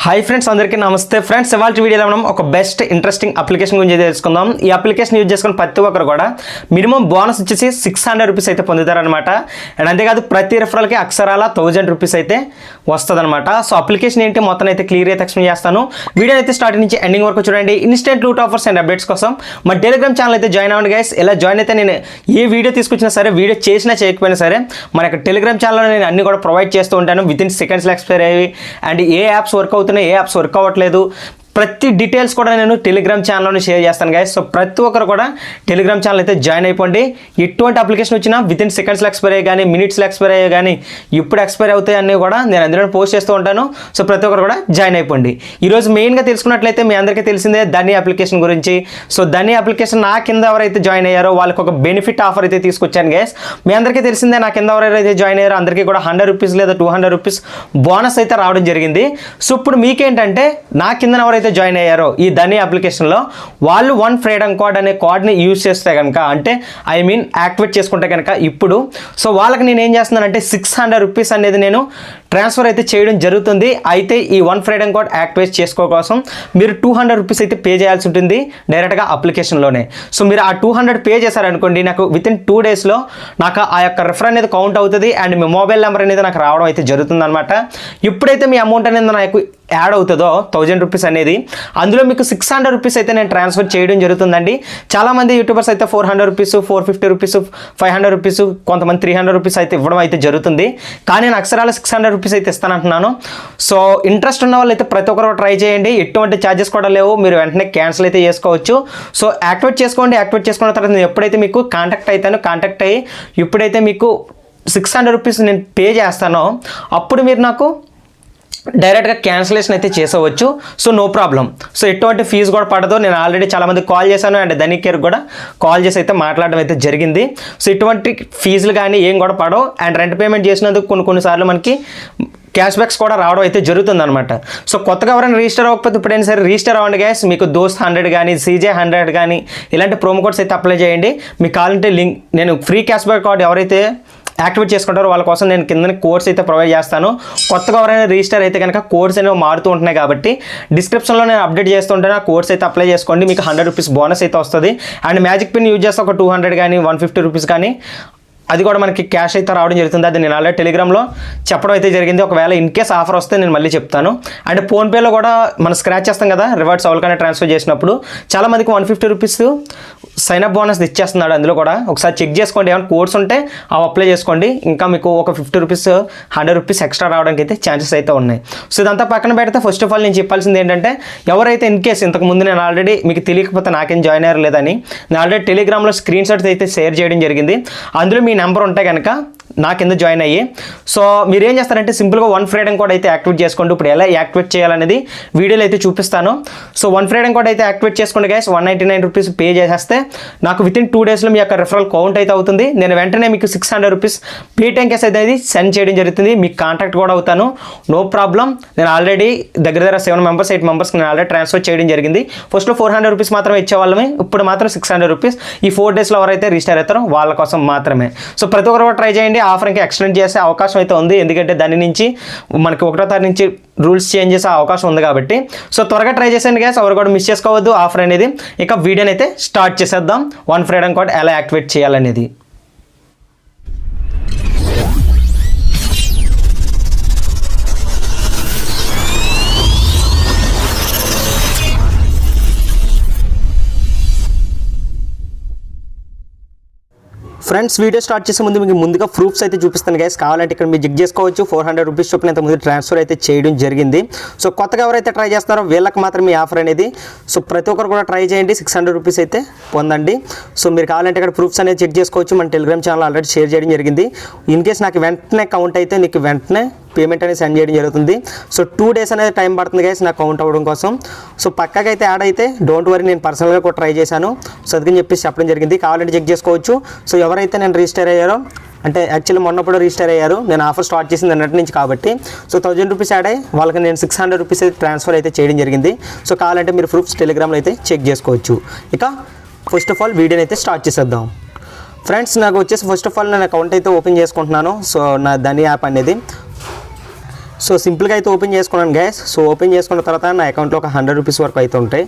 Hi friends, అందరికీ నమస్తే friends. ఇవాళ వీడియోలో మనం ఒక బెస్ట్ ఇంట్రెస్టింగ్ అప్లికేషన్ గురించి తెలుసుకుందాం. ఈ అప్లికేషన్ యూజ్ చేసుకుని ప్రతి ఒక్కరు కూడా మినిమం బోనస్ వచ్చేసి 600 రూపీస్ అయితే పొందుతారనమాట. అండ్ అంతేకాదు ప్రతి రిఫరల్కి అక్షరాల 1000 రూపీస్ అయితే వస్తుందన్నమాట. సో అప్లికేషన్ ఏంటి మొత్తం అయితే క్లియర్ అయితే ఎక్స్ప్లెయిన్ చేస్తాను. వీడియో అయితే స్టార్టింగ్ నుంచి ఎండింగ్ వరకు చూడండి. Instant loot offers and updates కోసం మా టెలిగ్రామ్ ఛానల్ అయితే జాయిన్ అవ్వండి గైస్. ఇలా జాయిన్ అయితే నేను ఏ వీడియో తీసుకొచ్చినా సరే, వీడియో చేసినా చేయకపోయినా సరే, మన యొక్క టెలిగ్రామ్ ఛానల్లో నేను అన్ని కూడా ప్రొవైడ్ చేస్తూ ఉంటాను. వితిన్ సెకండ్స్లో ఎక్స్పైర్ అయ్యి అండ్ ఏ యాప్స్ వర్క్ అవుతున్నాయి, ఏ యాప్స్ వర్క్ అవ్వట్లేదు, ప్రతి డీటెయిల్స్ కూడా నేను టెలిగ్రామ్ ఛానల్లోనే షేర్ చేస్తాను గైస్. సో ప్రతి ఒక్కరు కూడా టెలిగ్రామ్ ఛానల్ అయితే జాయిన్ అయిపోండి. ఎటువంటి అప్లికేషన్ వచ్చినా వితిన్ సెకండ్స్లో ఎక్స్పైర్ అయ్యి కానీ, మినిట్స్లో ఎక్స్పైర్ అయ్యి కానీ, ఇప్పుడు ఎక్స్పైర్ అవుతాయి అన్నీ కూడా నేను అందులో పోస్ట్ చేస్తూ ఉంటాను. సో ప్రతి ఒక్కరు కూడా జాయిన్ అయిపోండి. ఈరోజు మెయిన్గా తెలుసుకున్నట్లయితే మీ అందరికీ తెలిసిందే ధనీ అప్లికేషన్ గురించి. సో ధనీ అప్లికేషన్ నా కింద ఎవరైతే జాయిన్ అయ్యారో వాళ్ళకి ఒక బెనిఫిట్ ఆఫర్ అయితే తీసుకొచ్చాను గైస్. మీ అందరికీ తెలిసిందే నా కింద ఎవరైతే జాయిన్ అయ్యారో అందరికీ కూడా 100 రూపీస్ లేదా 200 రూపీస్ బోనస్ అయితే రావడం జరిగింది. సో ఇప్పుడు మీకేంటంటే నా కింద ఎవరైతే జాయిన్ అయ్యారో ఈ ధనీ అప్లికేషన్లో వాళ్ళు 1 ఫ్రీడమ్ కోడ్ అనే కోడ్ని యూజ్ చేస్తే కనుక, అంటే యాక్టివేట్ చేసుకుంటే కనుక ఇప్పుడు సో వాళ్ళకి నేను ఏం చేస్తున్నానంటే 600 రూపీస్ అనేది నేను ట్రాన్స్ఫర్ అయితే చేయడం జరుగుతుంది. అయితే ఈ 1 ఫ్రీడమ్ కోడ్ యాక్టివేట్ చేసుకో కోసం మీరు 200 రూపీస్ అయితే పే చేయాల్సి ఉంటుంది డైరెక్ట్గా అప్లికేషన్లోనే. సో మీరు ఆ 200 పే చేశారనుకోండి, నాకు వితిన్ 2 డేస్లో నాకు ఆ యొక్క రిఫర్ అనేది కౌంట్ అవుతుంది అండ్ మీ మొబైల్ నెంబర్ అనేది నాకు రావడం అయితే జరుగుతుంది అనమాట. ఎప్పుడైతే మీ అమౌంట్ అనేది నాకు యాడ్ అవుతుందో 1000 రూపీస్ అనేది, అందులో మీకు 600 రూపీస్ అయితే నేను ట్రాన్స్ఫర్ చేయడం జరుగుతుందండి. చాలామంది యూట్యూబర్స్ అయితే 400 రూపీస్, 450 రూపీస్, 500 రూపీస్, కొంతమంది 300 రూపీస్ అయితే ఇవ్వడం అయితే జరుగుతుంది. కానీ నేను అక్షరాల 600 రూపీస్ అయితే ఇస్తానంటున్నాను. సో ఇంట్రెస్ట్ ఉన్న వాళ్ళు అయితే ప్రతి ఒక్కరు ట్రై చేయండి. ఎటువంటి ఛార్జెస్ కూడా లేవు, మీరు వెంటనే క్యాన్సిల్ అయితే చేసుకోవచ్చు. సో యాక్టివేట్ చేసుకోండి. యాక్టివేట్ చేసుకున్న తర్వాత నేను ఎప్పుడైతే మీకు కాంటాక్ట్ అయ్యి ఎప్పుడైతే మీకు 600 రూపీస్ నేను పే చేస్తానో అప్పుడు మీరు నాకు డైరెక్ట్గా క్యాన్సిలేషన్ అయితే చేసేవచ్చు. So no problem. సో ఎటువంటి ఫీజు కూడా పడదు. నేను ఆల్రెడీ చాలామందికి కాల్ చేశాను అండ్ ధనీ కేర్ కూడా కాల్ చేసి అయితే మాట్లాడడం అయితే జరిగింది. సో ఎటువంటి ఫీజులు కానీ ఏం కూడా పడవు. అండ్ రెంట్ పేమెంట్ చేసినందుకు కొన్నిసార్లు మనకి క్యాష్ బ్యాక్స్ కూడా రావడం అయితే జరుగుతుంది అనమాట. సో కొత్తగా ఎవరైనా రిజిస్టర్ అవ్వకపోతే ఇప్పుడైనా సరే రిజిస్టర్ అవ్వండి గ్యాస్. మీకు దోస్త్ 100 కానీ, CJ 100 కానీ ఇలాంటి ప్రోమో కోడ్స్ అయితే అప్లై చేయండి. మీకు కావాలంటే లింక్, నేను ఫ్రీ క్యాష్ బ్యాక్ కార్డ్ ఎవరైతే యాక్టివేట్ చేసుకుంటారో వాళ్ళ కోసం నేను కింద కోడ్స్ అయితే ప్రొవైడ్ చేస్తాను. కొత్తగా ఎవరైనా రిజిస్టర్ అయితే కనుక కోడ్స్ అనేవి మారుతూ ఉంటున్నాయి కాబట్టి డిస్క్రిప్షన్లో నేను అప్డేట్ చేస్తుంటాను. ఆ కోడ్స్ అయితే అప్లై చేసుకోండి. మీకు 100 రూపీస్ బోనస్ అయితే వస్తుంది. అండ్ మ్యాజిక్ పిన్ యూజ్ చేస్తే ఒక 200 కానీ 150 రూపీస్ కానీ అది కూడా మనకి క్యాష్ అయితే రావడం జరుగుతుంది. అది నేను ఆల్రెడీ టెలిగ్రామ్లో చెప్పడం అయితే జరిగింది. ఒకవేళ ఇన్ కేస్ ఆఫర్ వస్తే నేను మళ్ళీ చెప్తాను. అండ్ ఫోన్పేలో కూడా మనం స్క్రాచ్ చేస్తాం కదా, రివార్డ్స్ ఎవరికైనా ట్రాన్స్ఫర్ చేసినప్పుడు చాలామందికి 150 రూపీస్ సైన్అప్ బోనస్ ఇచ్చేస్తున్నాడు. అందులో కూడా ఒకసారి చెక్ చేసుకోండి. ఏమైనా కోడ్స్ ఉంటే అవి అప్లై చేసుకోండి. ఇంకా మీకు ఒక 50 రూపీస్ 100 రూపీస్ ఎక్స్ట్రా రావడానికి అయితే ఛాన్సెస్ అయితే ఉన్నాయి. సో ఇదంతా పక్కన పెడితే ఫస్ట్ ఆఫ్ ఆల్ నేను చెప్పాల్సింది ఏంటంటే, ఎవరైతే ఇన్ కేస్ ఇంతకుముందు నేను ఆల్రెడీ మీకు తెలియకపోతే నాకేం జాయిన్ అయ్యారు లేదని నేను ఆల్రెడీ టెలిగ్రామ్లో స్క్రీన్ షాట్స్ అయితే షేర్ చేయడం జరిగింది. అందులో మీ నెంబర్ ఉంటే కనుక నా కింద జాయిన్ అయ్యి సో మీరు ఏం చేస్తారంటే సింపుల్గా 1 ఫ్రీడమ్ కోడ్ అయితే యాక్టివేట్ చేసుకోండి. ఇప్పుడు ఎలా యాక్టివేట్ చేయాలనేది వీడియోలో అయితే చూపిస్తాను. సో 1 ఫ్రీడమ్ కోడ్ అయితే యాక్టివేట్ చేసుకోండి గైస్. 199 రూపీస్ పే చేసేస్తే నాకు వితిన్ 2 డేస్లో మీ యొక్క రిఫరల్ కౌంట్ అయితే అవుతుంది. నేను వెంటనే మీకు 600 రూపీస్ పేటిఎం కేస్ అయితే సెండ్ చేయడం జరుగుతుంది. మీకు కాంటాక్ట్ కూడా అవుతాను. No problem. నేను ఆల్రెడీ దగ్గర 7 మెంబర్స్ 8 మెంబర్స్కి నేను ఆల్రెడీ ట్రాన్స్ఫర్ చేయడం జరిగింది. ఫస్ట్లో 400 రూపీస్ మాత్రమే ఇచ్చేవాళ్ళమే, ఇప్పుడు మాత్రం 600 రూపీస్. ఈ 4 డేస్లో ఎవరైతే రిజిస్టర్ అవుతారో వాళ్ళ కోసం మాత్రమే. సో ప్రతి ఒక్కరు కూడా ట్రై చేయండి. ఆఫర్ ఇంకా ఎక్స్టెండ్ చేసే అవకాశం అయితే ఉంది. ఎందుకంటే దాని నుంచి మనకి 1వ తారీఖు నుంచి రూల్స్ చేంజ్ చేసే అవకాశం ఉంది కాబట్టి సో త్వరగా ట్రై చేసేయండి గ్యాస్. ఎవరు కూడా మిస్ చేసుకోవద్దు ఆఫర్ అనేది. ఇక వీడియోని అయితే స్టార్ట్ చేసేద్దాం. 1 ఫ్రీడమ్ కోడ్ ఎలా యాక్టివేట్ చేయాలనేది. ఫ్రెండ్స్, వీడియో స్టార్ట్ చేసే ముందు మీకు ముందుగా ప్రూఫ్స్ అయితే చూపిస్తాను గైస్. కావాలంటే ఇక్కడ మీరు చెక్ చేసుకోవచ్చు. 400 రూపీస్ చొప్పున ఇంతకుముందు ట్రాన్స్ఫర్ అయితే చేయడం జరిగింది. సో కొత్తగా ఎవరైతే ట్రై చేస్తున్నారో వీళ్ళకి మాత్రం ఈ ఆఫర్ అనేది. సో ప్రతి ఒక్కరు కూడా ట్రై చేయండి. 600 రూపీస్ అయితే పొందండి. సో మీరు కావాలంటే ఇక్కడ ప్రూఫ్స్ అనేది చెక్ చేసుకోవచ్చు. మన టెలిగ్రామ్ ఛానల్ ఆల్రెడీ షేర్ చేయడం జరిగింది. ఇన్ కేస్ నాకు వెంటనే కౌంట్ అయితే నీకు వెంటనే పేమెంట్ అనేది సెండ్ చేయడం జరుగుతుంది. సో 2 డేస్ అనేది టైం పడుతుంది గైస్ నాకు కౌంట్ అవ్వడం కోసం. సో పక్కగా అయితే యాడ్ అయితే డోంట్ వరీ, నేను పర్సనల్గా కూడా ట్రై చేశాను. సో అందుకని చెప్పేసి చెప్పడం జరిగింది. కావాలంటే చెక్ చేసుకోవచ్చు. సో ఎవరైతే నేను రిజిస్టర్ అయ్యారో, అంటే యాక్చువల్లీ మొన్నప్పుడు రిజిస్టర్ అయ్యారు, నేను ఆఫర్ స్టార్ట్ చేసింది అన్నటి నుంచి కాబట్టి సో 1000 రూపీస్ యాడ్ అయ్యి వాళ్ళకి నేను 600 రూపీస్ అయితే ట్రాన్స్ఫర్ అయితే చేయడం జరిగింది. సో కావాలంటే మీరు ప్రూఫ్స్ టెలిగ్రామ్లో అయితే చెక్ చేసుకోవచ్చు. ఇక ఫస్ట్ ఆఫ్ ఆల్ వీడియోని అయితే స్టార్ట్ చేసేద్దాం. ఫ్రెండ్స్, నాకు వచ్చేసి ఫస్ట్ ఆఫ్ ఆల్ నేను అకౌంట్ అయితే ఓపెన్ చేసుకుంటున్నాను. సో నా ధనీ యాప్ అనేది సో సింపుల్గా అయితే ఓపెన్ చేసుకున్నాను గైస్. సో ఓపెన్ చేసుకున్న తర్వాత నా అకౌంట్లో ఒక 100 రూపీస్ వరకు అయితే ఉంటాయి.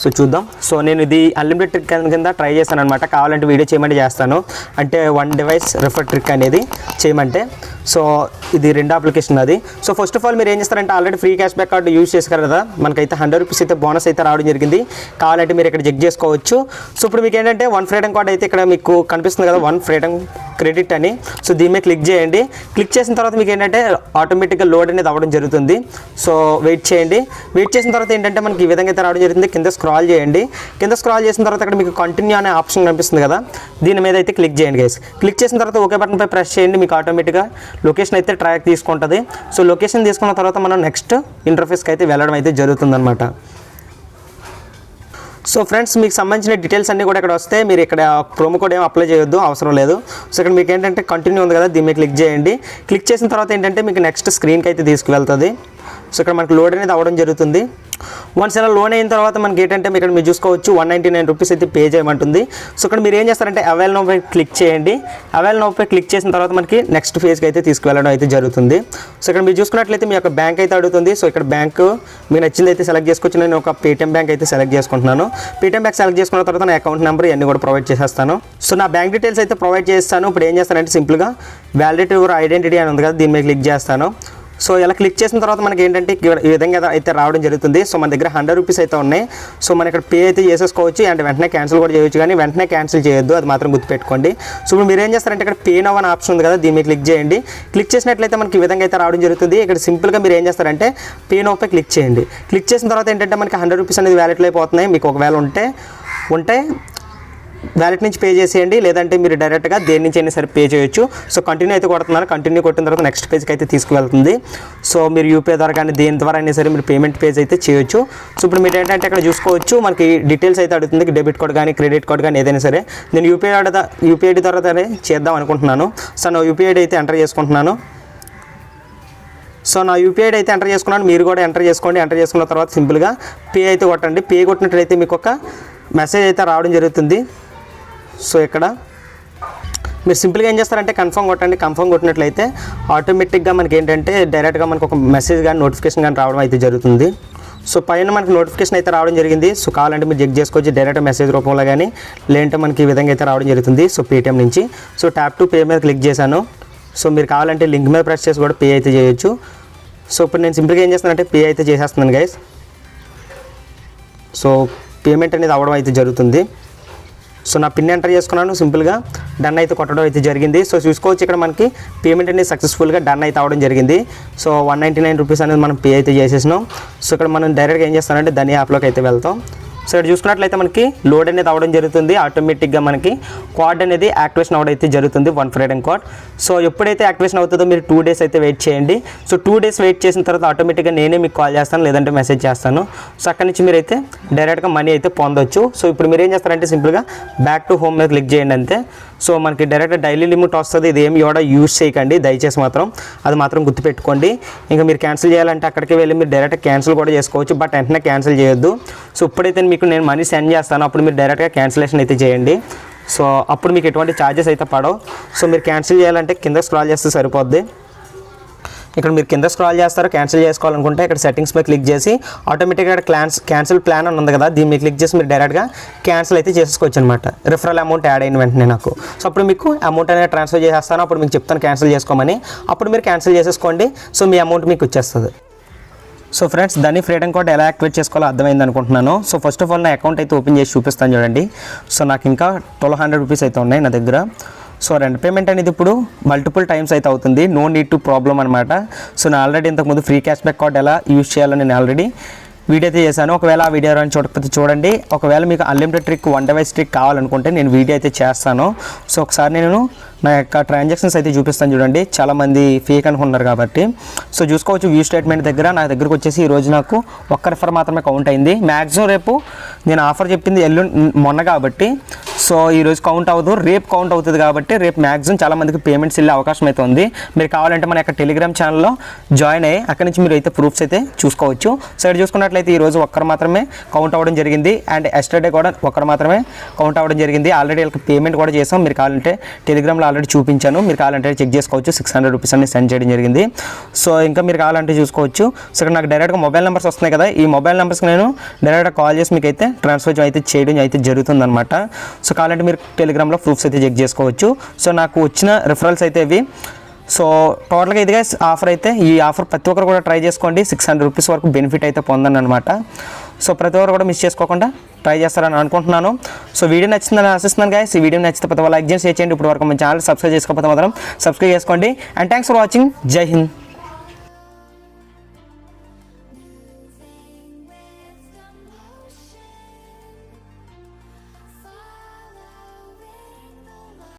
సో చూద్దాం. సో నేను ఇది అన్లిమిటెడ్ ట్రిక్ కింద ట్రై చేస్తాను అనమాట. కావాలంటే వీడియో చేయమంటే చేస్తాను, అంటే 1 డివైస్ రిఫర్ ట్రిక్ అనేది చేయమంటే. సో ఇది 2 అప్లికేషన్ అది. సో ఫస్ట్ ఆఫ్ ఆల్ మీరు ఏం చేస్తారంటే already free cash back card use చేశారు కదా, మనకైతే 100 రూపీస్ అయితే బోనస్ అయితే రావడం జరిగింది. కావాలంటే మీరు ఇక్కడ చెక్ చేసుకోవచ్చు. సో ఇప్పుడు మీకు ఏంటంటే 1 ఫ్రీడమ్ కార్డ్ అయితే ఇక్కడ మీకు కనిపిస్తుంది కదా, 1 ఫ్రీడమ్ క్రెడిట్ అని. సో దీని మీద క్లిక్ చేయండి. క్లిక్ చేసిన తర్వాత మీకు ఏంటంటే ఆటోమేటిక్గా లోడ్ అనేది అవ్వడం జరుగుతుంది. సో వెయిట్ చేయండి. వెయిట్ చేసిన తర్వాత ఏంటంటే మనకి ఈ విధంగా అయితే రావడం జరుగుతుంది. కింద స్క్రాల్ చేయండి. కింద స్క్రాల్ చేసిన తర్వాత ఇక్కడ మీకు కంటిన్యూ అనే ఆప్షన్ కనిపిస్తుంది కదా, దీని మీద అయితే క్లిక్ చేయండి గైస్. క్లిక్ చేసిన తర్వాత ఓకే బటన్ పై ప్రెస్ చేయండి. మీకు ఆటోమేటిక్గా లొకేషన్ అయితే ట్రాక్ తీసుకుంటుంది. సో లొకేషన్ తీసుకున్న తర్వాత మనం నెక్స్ట్ ఇంటర్ఫేస్కి అయితే వెళ్ళడం అయితే జరుగుతుందన్నమాట. సో ఫ్రెండ్స్, మీకు సంబంధించిన డీటెయిల్స్ అన్నీ కూడా ఇక్కడ వస్తే మీరు ఇక్కడ ప్రోమో కోడ్ ఏం అప్లై చేయొద్దు, అవసరం లేదు. సో ఇక్కడ మీకు ఏంటంటే కంటిన్యూ ఉంది కదా, దీని మీద క్లిక్ చేయండి. క్లిక్ చేసిన తర్వాత ఏంటంటే మీకు నెక్స్ట్ స్క్రీన్కి అయితే తీసుకువెళ్తుంది. సో ఇక్కడ మనకు లోడ్ అనేది అవ్వడం జరుగుతుంది. వన్స్ ఇలా లోన్ అయిన తర్వాత మనకి ఏంటంటే ఇక్కడ మీరు చూసుకోవచ్చు 199 రూపీస్ అయితే పే చేయమంటుంది. సో ఇక్కడ మీరు ఏం చేస్తారంటే అవైల్ నౌ పై క్లిక్ చేయండి. అవైల్ నౌ పై క్లిక్ చేసిన తర్వాత మనకి నెక్స్ట్ ఫేజ్కి అయితే తీసుకువెళ్ళడం అయితే జరుగుతుంది. సో ఇక్కడ మీరు చూసుకున్నట్లయితే మీ యొక్క బ్యాంక్ అయితే అడుగుతుంది. సో ఇక్కడ బ్యాంక్ మీకు నచ్చింది అయితే సెలెక్ట్ చేసుకోవచ్చు. నేను ఒక పేటీఎం బ్యాంక్ అయితే సెలెక్ట్ చేసుకుంటున్నాను. పేటీఎం బ్యాంక్ సెలెక్ట్ చేసుకున్న తర్వాత నా అకౌంట్ నెంబర్ ఇవన్నీ కూడా ప్రొవైడ్ చేసేస్తాను. సో నా బ్యాంక్ డీటెయిల్స్ అయితే ప్రొవైడ్ చేస్తాను. ఇప్పుడు ఏం చేస్తానంటే సింపుల్గా వ్యాలిడేట్ యువర్ ఐడెంటిటీ అని ఉంది కదా, దీని మీద క్లిక్ చేస్తాను. సో ఇలా క్లిక్ చేసిన తర్వాత మనకి ఏంటంటే ఈ విధంగా అయితే రావడం జరుగుతుంది. సో మన దగ్గర 100 రూపీస్ అయితే ఉన్నాయి. సో మనం ఇక్కడ పే అయితే చేసేసుకోవచ్చు అండ్ వెంటనే క్యాన్సిల్ కూడా చేయొచ్చు, కానీ వెంటనే క్యాన్సిల్ చేయొద్దు, అది మాత్రం గుర్తుపెట్టుకోండి. సో ఇప్పుడు మీరు ఏం చేస్తారంటే ఇక్కడ పే నౌ అనే ఆప్షన్ ఉంది కదా, దీని మీద క్లిక్ చేయండి. క్లిక్ చేసినట్లయితే మనకి ఈ విధంగా అయితే రావడం జరుగుతుంది. ఇక్కడ సింపుల్గా మీరు ఏం చేస్తారంటే పే నౌ పై క్లిక్ చేయండి. క్లిక్ చేసిన తర్వాత ఏంటంటే మనకి 100 రూపీస్ అనేది వ్యాలెట్లో అయిపోతున్నాయి. మీకు ఒకవేళ ఉంటే వ్యాలెట్ నుంచి పే చేసేయండి, లేదంటే మీరు డైరెక్ట్గా దేని నుంచి అయినా సరే పే చేయొచ్చు. సో కంటిన్యూ అయితే కొడుతున్నారు. కంటిన్యూ కొట్టిన తర్వాత నెక్స్ట్ పేజ్కి అయితే తీసుకువెళ్తుంది. సో మీరు యూపీఐ ద్వారా కానీ దేని ద్వారా అయినా సరే మీరు పేమెంట్ పేజ్ అయితే చేయొచ్చు. సో ఇప్పుడు మీరు ఏంటంటే అక్కడ చూసుకోవచ్చు మనకి డీటెయిల్స్ అయితే అడుగుతుంది, డెబిట్ కార్డ్ కానీ క్రెడిట్ కార్డ్ కానీ ఏదైనా సరే. నేను యూపీఐ ద్వారా చేద్దాం అనుకుంటున్నాను. సో నా యూపీఐ అయితే ఎంటర్ చేసుకుంటున్నాను. సో నా యూపీఐ అయితే ఎంటర్ చేసుకున్నాను, మీరు కూడా ఎంటర్ చేసుకోండి. ఎంటర్ చేసుకున్న తర్వాత సింపుల్గా పే అయితే కొట్టండి. పే కొట్టినట్లయితే మీకు ఒక మెసేజ్ అయితే రావడం జరుగుతుంది. సో ఇక్కడ మీరు సింపుల్గా ఏం చేస్తారంటే కన్ఫర్మ్ కొట్టండి. కన్ఫర్మ్ కొట్టినట్లయితే ఆటోమేటిక్గా మనకి ఏంటంటే డైరెక్ట్గా మనకు ఒక మెసేజ్ కానీ నోటిఫికేషన్ కానీ రావడం అయితే జరుగుతుంది. సో పైన మనకి నోటిఫికేషన్ అయితే రావడం జరిగింది. సో కావాలంటే మీరు చెక్ చేసుకోవచ్చు డైరెక్ట్ మెసేజ్ రూపంలో కానీ, లేదంటే మనకి ఈ విధంగా అయితే రావడం జరుగుతుంది. సో పేటీఎం నుంచి సో ట్యాప్ టు పే మీద క్లిక్ చేశాను. సో మీరు కావాలంటే లింక్ మీద ప్రెస్ చేసి కూడా పే అయితే చేయొచ్చు. సో ఇప్పుడు నేను సింపుల్గా ఏం చేస్తానంటే పే అయితే చేసేస్తున్నాను గైస్. సో పేమెంట్ అనేది అవ్వడం అయితే జరుగుతుంది. సో నా పిన్ ఎంటర్ చేసుకున్నాను, సింపుల్గా డన్ అయితే కొట్టడం అయితే జరిగింది. సో చూసుకోవచ్చు ఇక్కడ మనకి పేమెంట్ అనేది సక్సెస్ఫుల్గా డన్ అయితే అవ్వడం జరిగింది. సో 199 రూపీస్ అనేది మనం పే అయితే చేసేసినాం. సో ఇక్కడ మనం డైరెక్ట్గా ఏం చేస్తామంటే దాని యాప్లోకి అయితే వెళ్తాం. సో ఇక్కడ చూసుకున్నట్లయితే మనకి లోడ్ అనేది అవ్వడం జరుగుతుంది. ఆటోమేటిక్గా మనకి కార్డ్ అనేది యాక్టివేషన్ అవ్వడం అయితే జరుగుతుంది, 1 ఫ్రీడమ్ కార్డ్. సో ఎప్పుడైతే యాక్టివేషన్ అవుతుందో మీరు 2 డేస్ అయితే వెయిట్ చేయండి. సో 2 డేస్ వెయిట్ చేసిన తర్వాత ఆటోమేటిక్గా నేనే మీకు కాల్ చేస్తాను, లేదంటే మెసేజ్ చేస్తాను. సో అక్కడి నుంచి మీరు అయితే డైరెక్ట్గా మనీ అయితే పొందొచ్చు. సో ఇప్పుడు మీరు ఏం చేస్తారంటే సింపుల్గా బ్యాక్ టు హోమ్ మీద క్లిక్ చేయండి అంతే. సో మనకి డైరెక్ట్ డైలీ లిమిట్ వస్తుంది. ఇది ఏమి కూడా యూజ్ చేయకండి దయచేసి, మాత్రం అది మాత్రం గుర్తుపెట్టుకోండి. ఇంకా మీరు క్యాన్సిల్ చేయాలంటే అక్కడికి వెళ్ళి మీరు డైరెక్ట్ క్యాన్సిల్ కూడా చేసుకోవచ్చు, బట్ వెంటనే క్యాన్సిల్ చేయొద్దు. సో ఇప్పుడైతే మీకు నేను మనీ సెండ్ చేస్తాను, అప్పుడు మీరు డైరెక్ట్గా క్యాన్సిలేషన్ అయితే చేయండి. సో అప్పుడు మీకు ఎటువంటి ఛార్జెస్ అయితే పడవు. సో మీరు క్యాన్సిల్ చేయాలంటే కింద స్క్రాల్ చేస్తే సరిపోద్ది. ఇక్కడ మీరు కింద స్క్రాల్ చేస్తారు. క్యాన్సిల్ చేసుకోవాలనుకుంటే ఇక్కడ సెట్టింగ్స్ మీద క్లిక్ చేసి ఆటోమేటిక్గా ఇక్కడ క్యాన్సిల్ ప్లాన్ అని ఉంది కదా, దీన్ని మీరు క్లిక్ చేసి మీరు డైరెక్ట్గా క్యాన్సిల్ అయితే చేసుకోవచ్చు అనమాట. రిఫరల్ అమౌంట్ యాడ్ అయిన వెంటనే నాకు. సో అప్పుడు మీకు అమౌంట్ అనేది ట్రాన్స్ఫర్ చేసేస్తాను, అప్పుడు మీకు చెప్తాను క్యాన్సిల్ చేసుకోమని. అప్పుడు మీరు క్యాన్సిల్ చేసేసుకోండి. సో మీ అమౌంట్ మీకు వచ్చేస్తుంది. సో ఫ్రెండ్స్, దాన్ని ఫ్రీడమ్ కార్డ్ ఎలా యాక్టివేట్ చేసుకోవాలో అర్థమైంది అనుకుంటున్నాను. సో ఫస్ట్ ఆఫ్ ఆల్ నా అకౌంట్ అయితే ఓపెన్ చేసి చూపిస్తాను చూడండి. సో నాకు ఇంకా 1200 రూపీస్ అయితే ఉన్నాయి నా దగ్గర. సో రెంట్ పేమెంట్ అనేది ఇప్పుడు మల్టిపుల్ టైమ్స్ అయితే అవుతుంది, నో నీడ్ టు ప్రాబ్లం అనమాట. సో నేను ఆల్రెడీ ఇంతకుముందు ఫ్రీ క్యాష్ బ్యాక్ కార్డ్ ఎలా యూజ్ చేయాలో నేను ఆల్రెడీ వీడియో అయితే చేశాను. ఒకవేళ ఆ వీడియో అని చూడకపోతే చూడండి. ఒకవేళ మీకు అన్లిమిటెడ్ ట్రిక్ 1 డివైస్ ట్రిక్ కావాలనుకుంటే నేను వీడియో అయితే చేస్తాను. సో ఒకసారి నేను నా యొక్క ట్రాన్సాక్షన్స్ అయితే చూపిస్తాను చూడండి. చాలామంది ఫేక్ అనుకుంటున్నారు కాబట్టి. సో చూసుకోవచ్చు వ్యూ స్టేట్మెంట్ దగ్గర నా దగ్గరకు వచ్చేసి ఈరోజు నాకు ఒక్క రిఫర్ మాత్రమే కౌంట్ అయింది. మ్యాక్సిమం రేపు నేను ఆఫర్ చెప్పింది మొన్న కాబట్టి సో ఈరోజు కౌంట్ అవ్వదు, రేపు కౌంట్ అవుతుంది కాబట్టి రేపు మ్యాక్సిమం చాలామందికి పేమెంట్స్ వెళ్ళే అవకాశం అయితే ఉంది. మీరు కావాలంటే మన యొక్క టెలిగ్రామ్ ఛానల్లో జాయిన్ అయ్యి అక్కడి నుంచి మీరు అయితే ప్రూఫ్స్ అయితే చూసుకోవచ్చు. సో ఇక్కడ చూసుకున్నట్లయితే ఈరోజు ఒక్కరు మాత్రమే కౌంట్ అవ్వడం జరిగింది అండ్ ఎస్టర్డే కూడా ఒక్కరు మాత్రమే కౌంట్ అవ్వడం జరిగింది. ఆల్రెడీ వీళ్ళకి పేమెంట్ కూడా చేసాం. మీరు కావాలంటే టెలిగ్రామ్లో ఆల్రెడీ చూపించాను, మీరు కావాలంటే చెక్ చేసుకోవచ్చు. 600 రూపీస్ అని సెండ్ చేయడం జరిగింది. సో ఇంకా మీరు కావాలంటే చూసుకోవచ్చు. సో ఇక్కడ నాకు డైరెక్ట్గా మొబైల్ నెంబర్స్ వస్తున్నాయి కదా, ఈ మొబైల్ నెంబర్స్కి నేను డైరెక్ట్గా కాల్ చేసి మీకు అయితే ట్రాన్స్ఫర్ అయితే చేయడం అయితే జరుగుతుందన్నమాట. సో కావాలంటే మీరు టెలిగ్రామ్లో ప్రూఫ్స్ అయితే చెక్ చేసుకోవచ్చు. సో నాకు వచ్చిన రిఫరల్స్ అయితే ఇవి. సో టోటల్గా ఇది గైస్ ఆఫర్ అయితే, ఈ ఆఫర్ ప్రతి ఒక్కరు కూడా ట్రై చేసుకోండి. 600 రూపీస్ వరకు బెనిఫిట్ అయితే పొందండి అనమాట. సో ప్రతి ఒక్కరు కూడా మిస్ చేసుకోకుండా ట్రై చేస్తారని అనుకుంటున్నాను. సో వీడియో నచ్చిందని ఆశిస్తున్నాను గైస్. ఈ వీడియో నచ్చితే ప్రతి ఒక్క లైక్ చేసి చేయండి. ఇప్పుడు వరకు మన ఛానల్ సబ్స్క్రైబ్ చేసుకోకపోతే మాత్రం సబ్స్క్రైబ్ చేసుకోండి. And thanks for watching. జై హింద్.